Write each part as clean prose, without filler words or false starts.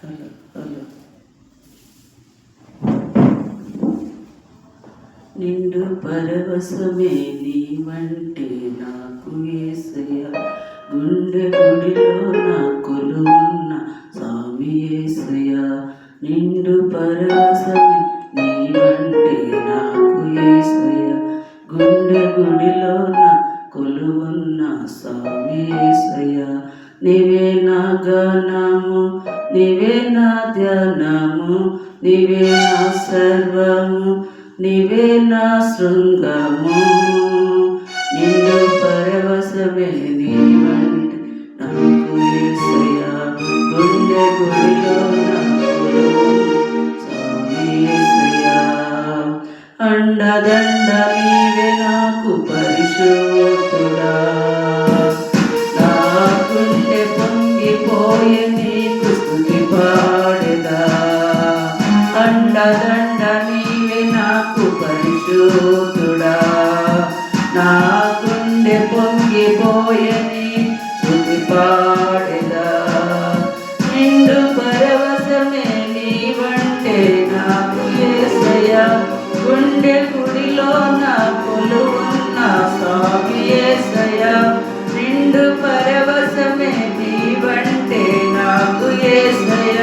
Hello hello నిండు పరవశమే నీవంటే నాకు యేసయ్య, గుండె గుడిలో నా కొలువున్న స్వామి యేసయ్య. నిండు పరవశమే నీవంటే నాకు యేసయ్య, గుండె గుడిలో నా కొలువున్న స్వామి యేసయ్య. నీవే నా గానము, నీవే నా ధ్యానము, నీవే నా సర్వము, నీవే నా శృంగము. నిన్ను పరవశమే నీవంటే నాకు యేసయ్య, గుండె గుడిలో నా స్వామి యేసయ్య. అండదండ నీవే నాకు పరిశుద్ధుడా, నా గుండె పొంగిపోయే నీకు స్తుతి పాడెదా. అండదండ నీవే నాకు పరిశుద్ధుడా, నా గుండె పొంగిపోయే నీ స్తుతి పాడెదా. నిండు పరవశమే నీవంటే నాకు యేసయ్య, గుండె గుడిలో నా కొలువున్న స్వామి యేసయ్య. నిండు పరవశమే నీవంటే నాకు యేసయ్య,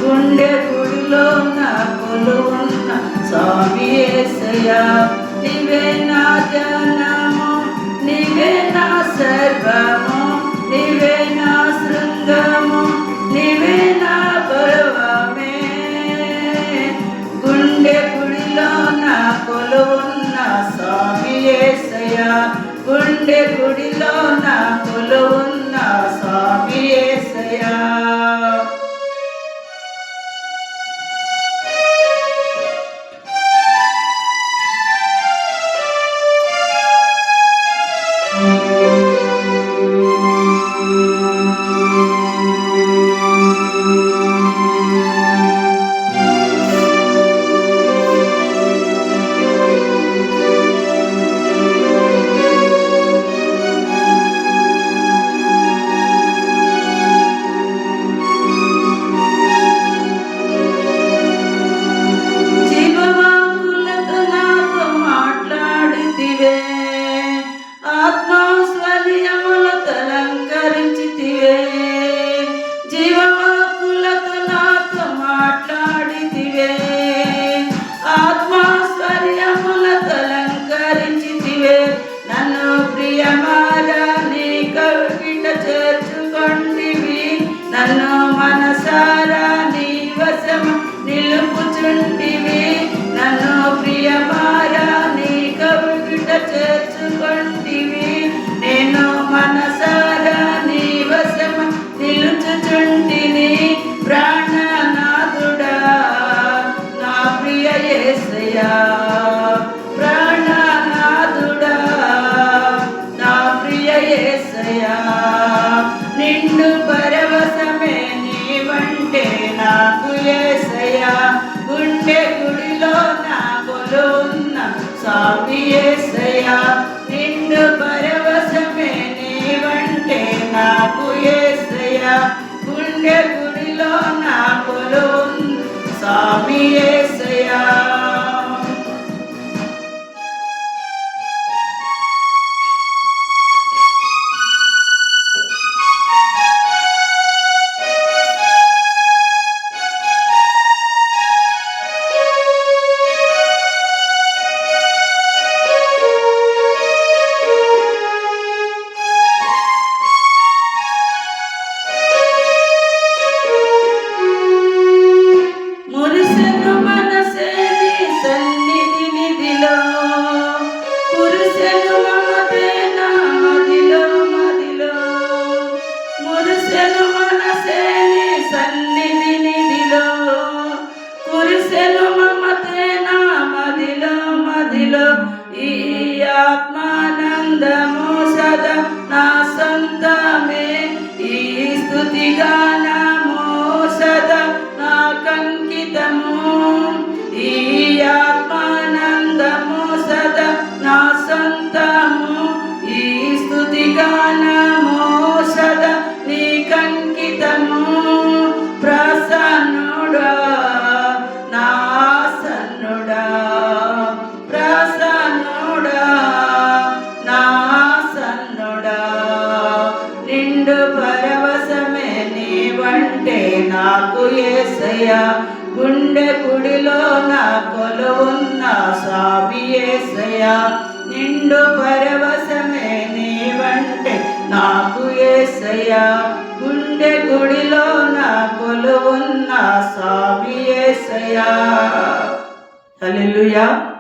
గుండె గుడిలో నా కొలువున్న స్వామి యేసయ్య. నీవే నా ధ్యానము, నీవే నా సర్వము, నీవే నా శృంగము, నీవే నా పర్వమే. గుండె గుడిలో నా కొలువున్న స్వామి యేసయ్య, గుండె గుడిలో నా కొలువున్న స్వామి యేసయ్య. నన్ను మనసారా నీ వశం నిలుపుచుంటివి, నన్ను ప్రియమారా నీ కవిట చేర్చుకొంటివి. నేను మనసారా నీ వశం నిలుచుచుంటిని, ప్రాణనాథుడా నా ప్రియ యేసయ్య. ప్రాణనాథుడా నా ప్రియ యేసయ్య. నిండు పరవశమే నీవంటే నాకు యేసయ్య, గుండె గుడిలో నా కొలువున్న స్వామి యేసయ్య. నిండు పరవశమే నీవంటే నాకు యేసయ్య, గుండె గుడిలో నా కొలువున్న స్వామి యేసయ్య. ఈ ఆత్మానందము సదా నా సొంతమే, ఈ స్తుతి గానము సదా నా కంకితము. ఈ ఆత్మానందము సదా నా సొంతము, ఈ స్తుతి గానము సదా నీ కంకితము. ప్రసా నాకు యేసయ్యా, గుండె గుడిలో నా కొలువున్న స్వామి యేసయ్యా, నిండు పరవశమే నీవంటే నాకు యేసయ్యా, గుండె గుడిలో నా కొలువున్న స్వామి యేసయ్యా. హల్లెలూయా.